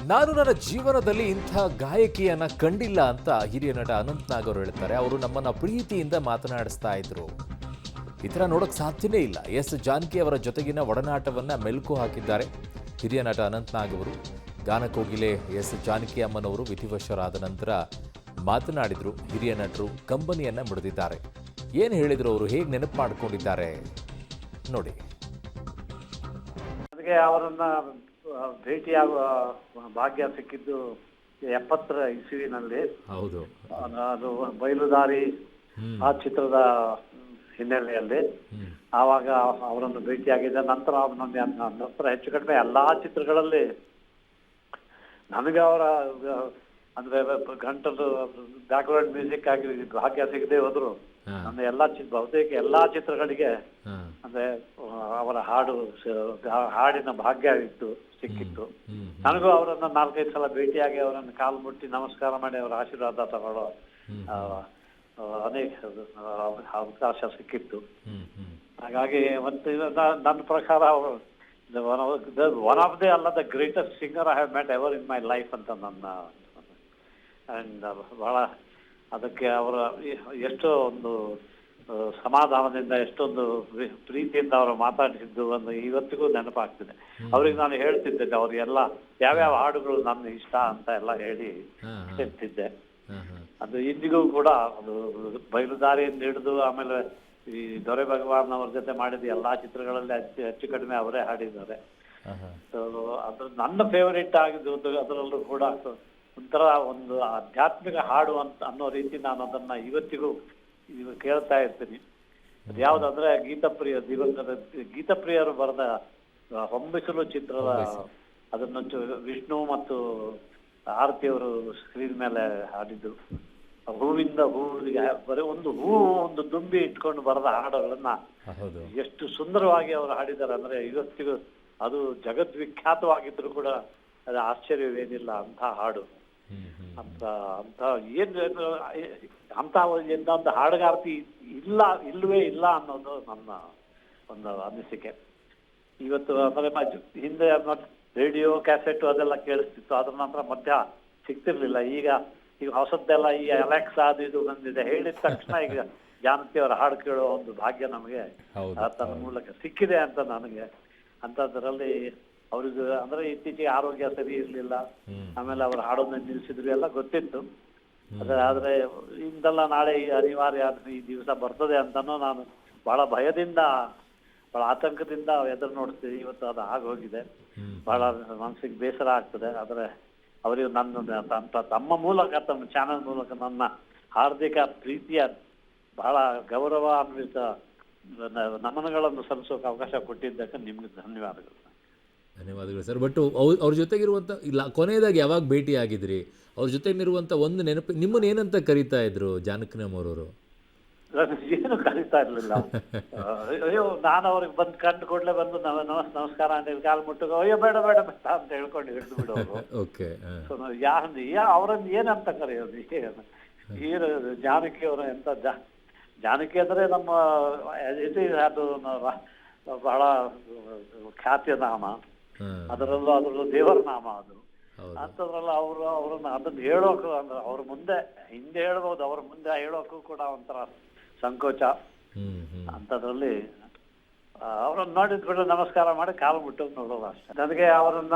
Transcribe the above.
ನಾನು ನನ್ನ ಜೀವನದಲ್ಲಿ ಇಂಥ ಗಾಯಕಿಯನ್ನ ಕಂಡಿಲ್ಲ ಅಂತ ಹಿರಿಯ ನಟ ಅನಂತ್ ನಾಗ್ ಅವರು ಹೇಳ್ತಾರೆ. ಅವರು ನಮ್ಮನ್ನ ಪ್ರೀತಿಯಿಂದ ಮಾತನಾಡಿಸ್ತಾ ಇದ್ರು. ಈ ಥರ ನೋಡಕ್ ಸಾಧ್ಯನೇ ಇಲ್ಲ. ಎಸ್ ಜಾನಕಿ ಅವರ ಜೊತೆಗಿನ ಒಡನಾಟವನ್ನ ಮೆಲುಕು ಹಾಕಿದ್ದಾರೆ ಹಿರಿಯ ನಟ ಅನಂತ್ ನಾಗ್ ಅವರು. ಗಾನಕೋಗಿಲೆ ಎಸ್ ಜಾನಕಿ ಅಮ್ಮನವರು ವಿಧಿವಶರಾದ ನಂತರ ಮಾತನಾಡಿದ್ರು. ಹಿರಿಯ ನಟರು ಕಂಬನಿಯನ್ನ ಮುಡಿದಿದ್ದಾರೆ. ಏನು ಹೇಳಿದ್ರು ಅವರು, ಹೇಗೆ ನೆನಪು ಮಾಡ್ಕೊಂಡಿದ್ದಾರೆ ನೋಡಿ. ನನಗೆ ಅವರನ್ನ ಭೇಟಿಯಾಗುವ ಭಾಗ್ಯ ಸಿಕ್ಕಿದ್ದು 70ರ ಇಸವಿನಲ್ಲಿ. ಹೌದು, ಅದು ಬಯಲುದಾರಿ ಆ ಚಿತ್ರದ ಹಿನ್ನೆಲೆಯಲ್ಲಿ. ಆವಾಗ ಅವರನ್ನು ಭೇಟಿಯಾಗಿದ್ದ ನಂತರ ನಂತರ ಹೆಚ್ಚು ಕಡಿಮೆ ಎಲ್ಲಾ ಚಿತ್ರಗಳಲ್ಲಿ ನನಗೆ ಅವರ ಅಂದ್ರೆ ಗಂಟಲು ಬ್ಯಾಕ್ಗ್ರೌಂಡ್ ಮ್ಯೂಸಿಕ್ ಆಗಿ ಭಾಗ್ಯ ಸಿಗದೆ ಹೋದ್ರು ನನ್ನ ಬಹುತೇಕ ಎಲ್ಲಾ ಚಿತ್ರಗಳಿಗೆ ಅಂದ್ರೆ ಅವರ ಹಾಡಿನ ಭಾಗ್ಯ ಸಿಕ್ಕಿತ್ತು. ನನಗೂ ಅವರನ್ನ 4-5 ಸಲ ಭೇಟಿಯಾಗಿ ಅವರನ್ನು ಕಾಲು ಮುಟ್ಟಿ ನಮಸ್ಕಾರ ಮಾಡಿ ಅವರ ಆಶೀರ್ವಾದ ತಗೊಳ್ಳೋ ಅನೇಕ ಅವಕಾಶ ಸಿಕ್ಕಿತ್ತು. ಹಾಗಾಗಿ ಮತ್ತೆ ನನ್ನ ಪ್ರಕಾರ ಒನ್ ಆಫ್ ದಿ ಅಲ್ಲ the greatest singer I have met ever in my life ಅಂತ ನನ್ನ. ಅಂಡ್ ಬಹಳ ಅದಕ್ಕೆ ಅವರ ಎಷ್ಟೋ ಒಂದು ಸಮಾಧಾನದಿಂದ ಎಷ್ಟೊಂದು ಪ್ರೀತಿಯಿಂದ ಅವರು ಮಾತಾಡಿಸಿದ್ದು ಒಂದು ಇವತ್ತಿಗೂ ನೆನಪಾಗ್ತಿದೆ. ಅವ್ರಿಗೆ ನಾನು ಹೇಳ್ತಿದ್ದೆ ಅವ್ರಿಗೆಲ್ಲ ಯಾವ್ಯಾವ ಹಾಡುಗಳು ನನ್ನ ಇಷ್ಟ ಅಂತ ಎಲ್ಲ ಹೇಳ್ತಿದ್ದೆ. ಅದು ಇಂದಿಗೂ ಕೂಡ ಅದು ಬಯಲುದಾರಿಯಿಂದ ಹಿಡಿದು ಆಮೇಲೆ ಈ ದೊರೆ ಭಗವಾನ್ ಅವ್ರ ಜೊತೆ ಮಾಡಿದ ಎಲ್ಲಾ ಚಿತ್ರಗಳಲ್ಲಿ ಹೆಚ್ಚು ಕಡಿಮೆ ಅವರೇ ಹಾಡಿದ್ದಾರೆ. ಸೊ ಅದು ನನ್ನ ಫೇವರಿಟ್ ಆಗಿದ್ದು. ಅದರಲ್ಲೂ ಕೂಡ ಒಂಥರ ಒಂದು ಆಧ್ಯಾತ್ಮಿಕ ಹಾಡು ಅಂತ ಅನ್ನೋ ರೀತಿ ನಾನು ಅದನ್ನ ಇವತ್ತಿಗೂ ಕೇಳ್ತಾ ಇರ್ತೀನಿ. ಅದು ಯಾವ್ದಂದ್ರೆ ಗೀತಪ್ರಿಯರು ಬರೆದ ಹೊಂಬಿಸಲು ಚಿತ್ರದ ಅದನ್ನ ವಿಷ್ಣು ಮತ್ತು ಆರತಿಯವರು ಸ್ಕ್ರೀನ್ ಮೇಲೆ ಹಾಡಿದ್ದು. ಹೂವಿಂದ ಹೂವಿಗೆ ಬರೀ ಒಂದು ದುಂಬಿ ಇಟ್ಕೊಂಡು ಬರೆದ ಹಾಡುಗಳನ್ನ ಎಷ್ಟು ಸುಂದರವಾಗಿ ಅವರು ಹಾಡಿದ್ದಾರೆ ಅಂದ್ರೆ ಇವತ್ತಿಗೂ ಅದು ಜಗದ್ವಿಖ್ಯಾತವಾಗಿದ್ರು ಕೂಡ ಅದು ಆಶ್ಚರ್ಯವೇನಿಲ್ಲ. ಅಂತ ಹಾಡು ಅಂತ ಒಂದು ಹಾಡುಗಾರ್ತಿ ಇಲ್ಲವೇ ಇಲ್ಲ ಅನ್ನೋದು ನನ್ನ ಒಂದು ಅನಿಸಿಕೆ. ಇವತ್ತು ಅಂದ್ರೆ ಹಿಂದೆ ರೇಡಿಯೋ ಕ್ಯಾಸೆಟ್ ಅದೆಲ್ಲ ಕೇಳಿಸ್ತಿತ್ತು, ಅದ್ರ ನಂತರ ಮಧ್ಯ ಸಿಗ್ತಿರ್ಲಿಲ್ಲ. ಈಗ ಹೊಸದ್ದೆಲ್ಲ ಈ ಅಲೆಕ್ಸಾ ಅದು ಇದು ಬಂದಿದೆ. ಹೇಳಿದ ತಕ್ಷಣ ಈಗ ಜಾನಕಿ ಅವರ ಹಾಡು ಕೇಳೋ ಒಂದು ಭಾಗ್ಯ ನಮಗೆ ತನ್ನ ಮೂಲಕ ಸಿಕ್ಕಿದೆ ಅಂತ ನನಗೆ. ಅಂತದ್ರಲ್ಲಿ ಅವ್ರಿಗೆ ಅಂದ್ರೆ ಇತ್ತೀಚೆಗೆ ಆರೋಗ್ಯ ಸರಿ ಇರ್ಲಿಲ್ಲ, ಆಮೇಲೆ ಅವ್ರು ಹಾಡೋದನ್ನ ನಿಲ್ಸಿದ್ರು ಎಲ್ಲ ಗೊತ್ತಿತ್ತು. ಆದ್ರೆ ಇಂದಲ್ಲ ನಾಳೆ ಅನಿವಾರ್ಯ ಈ ದಿವಸ ಬರ್ತದೆ ಅಂತಾನು ನಾನು ಬಹಳ ಭಯದಿಂದ ಬಹಳ ಆತಂಕದಿಂದ ಎದುರು ನೋಡ್ತೀವಿ. ಇವತ್ತು ಅದು ಆಗೋಗಿದೆ. ಬಹಳ ಮನಸ್ಸಿಗೆ ಬೇಸರ ಆಗ್ತದೆ. ಆದ್ರೆ ಅವರಿಗೆ ತಮ್ಮ ಮೂಲಕ ತಮ್ಮ ಚಾನೆಲ್ ಮೂಲಕ ನನ್ನ ಹಾರ್ದಿಕ ಪ್ರೀತಿಯ ಬಹಳ ಗೌರವಾನ್ವಿತ ನಮನಗಳನ್ನು ಸಲ್ಲಿಸೋಕೆ ಅವಕಾಶ ಕೊಟ್ಟಿದ್ದಕ್ಕೆ ನಿಮ್ಗೆ ಧನ್ಯವಾದಗಳು ಸರ್. ಬಟ್ ಅವ್ರ ಜೊತೆಗಿರುವಂಥ ಇಲ್ಲ ಕೊನೆಯದಾಗಿ ಯಾವಾಗ ಭೇಟಿ ಆಗಿದ್ರಿ? ಅವ್ರ ಜೊತೆಗಿರುವಂಥ ಒಂದು ನೆನಪು ನಿಮ್ಮನ್ನ ಏನಂತ ಕರೀತಾ ಇದ್ರು ಜಾನಕಿನಮ್ಮರವರು? ಏನು ಕರೀತಾ ಇರ್ಲಿಲ್ಲ. ಅಯ್ಯೋ ನಾನು ಅವ್ರಿಗೆ ಬಂದು ಕಂಡು ಕೂಡಲೇ ಬಂದು ನಮಸ್ಕಾರ ಅಂತ ಹೇಳಿ ಕಾಲು ಮುಟ್ಟು ಅಯ್ಯೋ ಬೇಡ ಬೇಡ ಬೇಡ ಅಂತ ಹೇಳ್ಕೊಂಡು ಹಿಡಿದು ಬಿಡೋರು. ಅವ್ರನ್ನ ಏನಂತ ಕರೆಯೋದು? ಏನು ಜಾನಕಿ ಅವರು ಎಂತ ಜಾನಕಿ ಅಂದ್ರೆ ನಮ್ಮ ಅದು ಬಹಳ ಖ್ಯಾತಿಯ ನಾಮ. ಅದರಲ್ಲೂ ದೇವರ ನಾಮ ಅದು. ಅಂತದ್ರಲ್ಲ ಅವ್ರನ್ನ ಅದನ್ನ ಹೇಳೋಕು ಅಂದ್ರೆ ಅವ್ರ ಮುಂದೆ ಹಿಂದೆ ಹೇಳ್ಬೋದು, ಅವ್ರ ಮುಂದೆ ಹೇಳೋಕು ಕೂಡ ಒಂಥರ ಸಂಕೋಚ. ಅಂತದ್ರಲ್ಲಿ ಅವ್ರನ್ನ ನೋಡಿದ್ ಕೂಡ ನಮಸ್ಕಾರ ಮಾಡಿ ಕಾಲು ಮುಟ್ಟೋದು ನೋಡೋದು ಅಷ್ಟೇ. ನನಗೆ ಅವರನ್ನ